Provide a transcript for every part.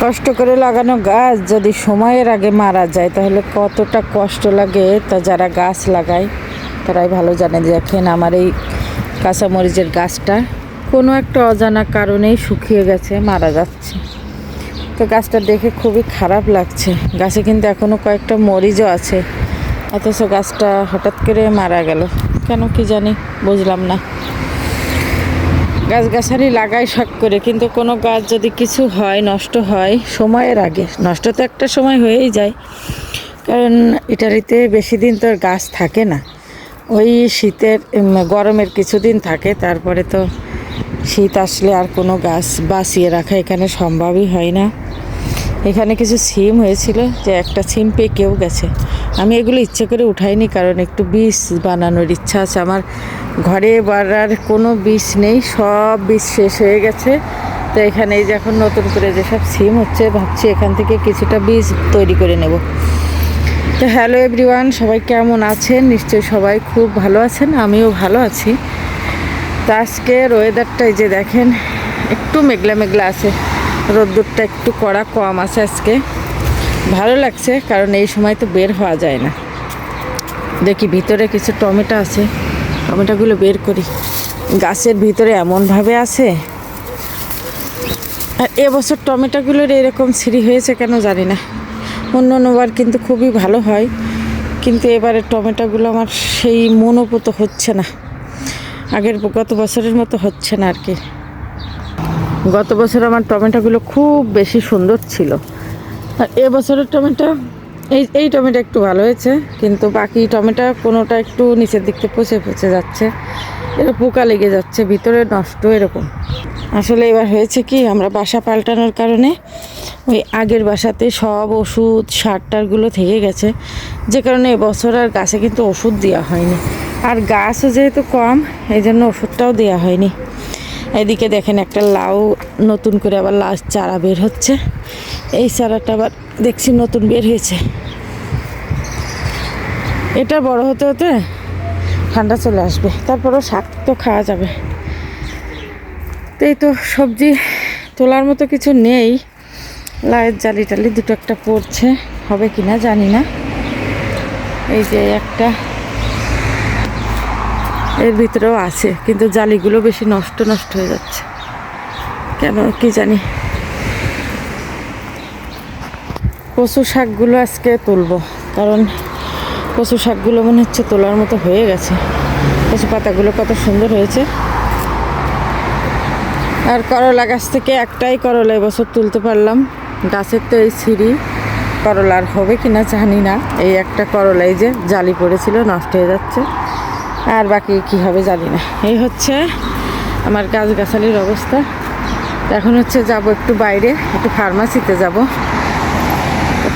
কষ্ট করে লাগানো গাছ যদি সময়ের আগে মারা যায় তাহলে কতটা কষ্ট লাগে, তা যারা গাছ লাগায় তারাই ভালো জানে। দেখেন আমার এই কাঁচামরিচের গাছটা কোনো একটা অজানা কারণেই শুকিয়ে গেছে, মারা যাচ্ছে। তো গাছটা দেখে খুবই খারাপ লাগছে। গাছে কিন্তু এখনও কয়েকটা মরিচও আছে, অথচ গাছটা হঠাৎ করে মারা গেল কেন কি জানি, বুঝলাম না। গাছগাছালি লাগাই শখ করে, কিন্তু কোনো গাছ যদি কিছু হয়, নষ্ট হয় সময়ের আগে, নষ্ট তো একটা সময় হয়েই যায়, কারণ ইটালিতে বেশি দিন তো গাছ থাকে না। ওই শীতের গরমের কিছুদিন থাকে, তারপরে তো শীত আসলে আর কোনো গাছ বাঁচিয়ে রাখা এখানে সম্ভবই হয় না। এখানে কিছু সিম হয়েছিল, যে একটা সিম পেকেও গেছে। আমি এগুলো ইচ্ছে করে উঠাইনি, কারণ একটু বীজ বানানোর ইচ্ছা আছে। আমার ঘরে বাড়ার কোনো বীজ নেই, সব বীজ শেষ হয়ে গেছে। তো এখানে এই যে এখন নতুন করে যেসব সিম হচ্ছে, ভাবছি এখান থেকে কিছুটা বীজ তৈরি করে নেব। তো হ্যালো এভরিওয়ান, সবাই কেমন আছেন? নিশ্চয়ই সবাই খুব ভালো আছেন, আমিও ভালো আছি। তো আজকের ওয়েদারটা এই যে দেখেন, একটু মেঘলা মেঘলা আছে, রোদ্দুরটা একটু কড়া কম আছে আজকে। ভালো লাগছে, কারণ এই সময় তো বের হওয়া যায় না। দেখি ভিতরে কিছু টমেটো আছে, টমেটোগুলো বের করি। গাছের ভিতরে এমনভাবে আছে, আর এবছর টমেটোগুলোর এরকম ছিঁড়ি হয়েছে কেন জানি না। অন্যবার কিন্তু খুবই ভালো হয়, কিন্তু এবারে টমেটোগুলো আমার সেই মনোপুত হচ্ছে না, গত বছরের মতো হচ্ছে না আর কি। গত বছর আমার টমেটোগুলো খুব বেশি সুন্দর ছিল, আর এবছরের টমেটো এই টমেটো একটু ভালো হয়েছে, কিন্তু বাকি টমেটো কোনোটা একটু নিচের দিক থেকে পচে পচে যাচ্ছে, এটা পোকা লেগে যাচ্ছে, ভিতরে নষ্ট এরকম। আসলে এবার হয়েছে কি, আমরা বাসা পাল্টানোর কারণে ওই আগের বাসাতে সব ওষুধ সারটারগুলো থেকে গেছে, যে কারণে এবছর আর গাছে কিন্তু ওষুধ দেওয়া হয়নি। আর গাছও যেহেতু কম, এই জন্য ওষুধটাও দেওয়া হয়নি। এদিকে দেখেন একটা লাউ নতুন করে আবার লাউ চারা বের হচ্ছে। এই চারাটা আবার দেখছি নতুন বের হয়েছে। এটা বড় হতে হতে ঠান্ডা চলে আসবে, তারপরও শাক তো খাওয়া যাবে। তো এই তো সবজি তোলার মতো কিছু নেই, লাউয়ের জালি টালি দুটো একটা পড়ছে, হবে কিনা জানি না। এই যে একটা এর ভিতরেও আছে, কিন্তু জালিগুলো বেশি নষ্ট হয়ে যাচ্ছে কেন কি জানি। কচু শাকগুলো আজকে তুলবো, কারণ কচু শাকগুলো মনে হচ্ছে তোলার মতো হয়ে গেছে। কচু পাতাগুলো কত সুন্দর হয়েছে। আর করলা গাছ থেকে একটাই করলা এবছর তুলতে পারলাম, গাছের তো এই ছিঁড়ি, করলা আর হবে কিনা জানি না। এই একটা করলা এই যে জালি পড়েছিল, নষ্ট হয়ে যাচ্ছে, আর বাকি কি হবে জানি না। এই হচ্ছে আমার গাছগাছালির অবস্থা। এখন হচ্ছে যাব একটু বাইরে, একটু ফার্মাসিতে যাব।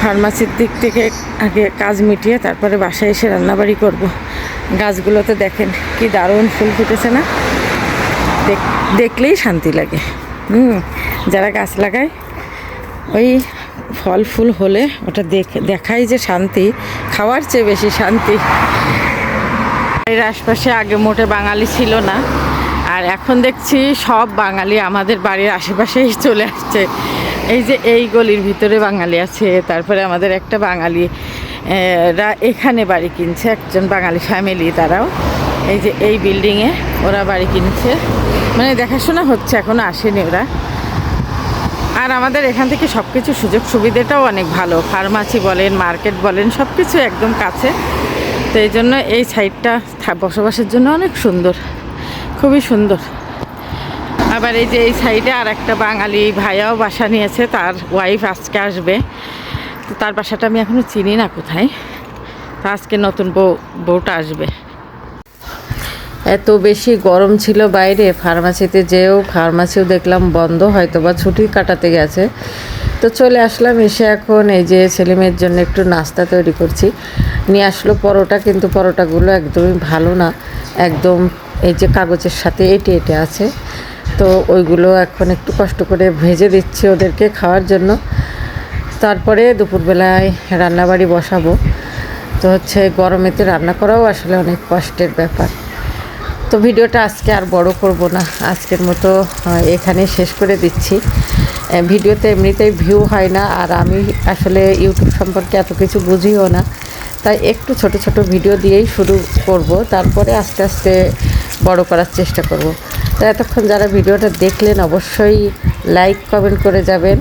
ফার্মাসির দিক থেকে আগে কাজ মিটিয়ে তারপরে বাসায় এসে রান্নাবাড়ি করব। গাছগুলোতে দেখেন কি দারুণ ফুল ফুটেছে না, দেখলেই শান্তি লাগে। যারা গাছ লাগায় ওই ফল ফুল হলে ওটা দেখাই যে শান্তি, খাওয়ার চেয়ে বেশি শান্তি। এর আশপাশে আগে মোটে বাঙালি ছিল না, আর এখন দেখছি সব বাঙালি আমাদের বাড়ির আশেপাশেই চলে আসছে। এই যে এই গলির ভিতরে বাঙালি আছে, তারপরে আমাদের একটা বাঙালি এখানে বাড়ি কিনছে, একজন বাঙালি ফ্যামিলি, তারাও এই যে এই বিল্ডিংয়ে ওরা বাড়ি কিনছে, মানে দেখাশোনা হচ্ছে, এখনও আসেনি ওরা। আর আমাদের এখান থেকে সব কিছু সুযোগ সুবিধাটাও অনেক ভালো, ফার্মাসি বলেন, মার্কেট বলেন, সব কিছু একদম কাছে। তো এই জন্য এই সাইডটা বসবাসের জন্য অনেক সুন্দর, খুবই সুন্দর। আবার এই যে এই সাইডে আর একটা বাঙালি ভাইয়াও বাসা নিয়েছে, তার ওয়াইফ আজকে আসবে। তো তার বাসাটা আমি এখনও চিনি না কোথায়, তো আজকে নতুন বউটা আসবে। এত বেশি গরম ছিল বাইরে, ফার্মাসিতে ফার্মাসিও দেখলাম বন্ধ, হয়তো বা ছুটি কাটাতে গেছে। তো চলে আসলাম, এসে এখন এই যে ছেলেমেয়ের জন্য একটু নাস্তা তৈরি করছি। নিয়ে আসলো পরোটা, কিন্তু পরোটাগুলো একদমই ভালো না, একদম এই যে কাগজের সাথে এঁটে আছে। তো ওইগুলো এখন একটু কষ্ট করে ভেজে দিচ্ছি ওদেরকে খাওয়ার জন্য। তারপরে দুপুরবেলায় রান্নাবাড়ি বসাবো। তো হচ্ছে গরমেতে রান্না করাও আসলে অনেক কষ্টের ব্যাপার। তো ভিডিওটা আজকে আর বড় করব না, আজকের মতো এখানে শেষ করে দিচ্ছি। ভিডিওতে এমনিতেই ভিউ হয় না, আর আমি আসলে ইউটিউব সম্পর্কে এত কিছু বুঝিও না, তাই একটু ছোট ছোট ভিডিও দিয়েই শুরু করব, তারপরে আস্তে আস্তে বড় করার চেষ্টা করব। তো এতক্ষণ যারা ভিডিওটা দেখলেন অবশ্যই লাইক কমেন্ট করে যাবেন।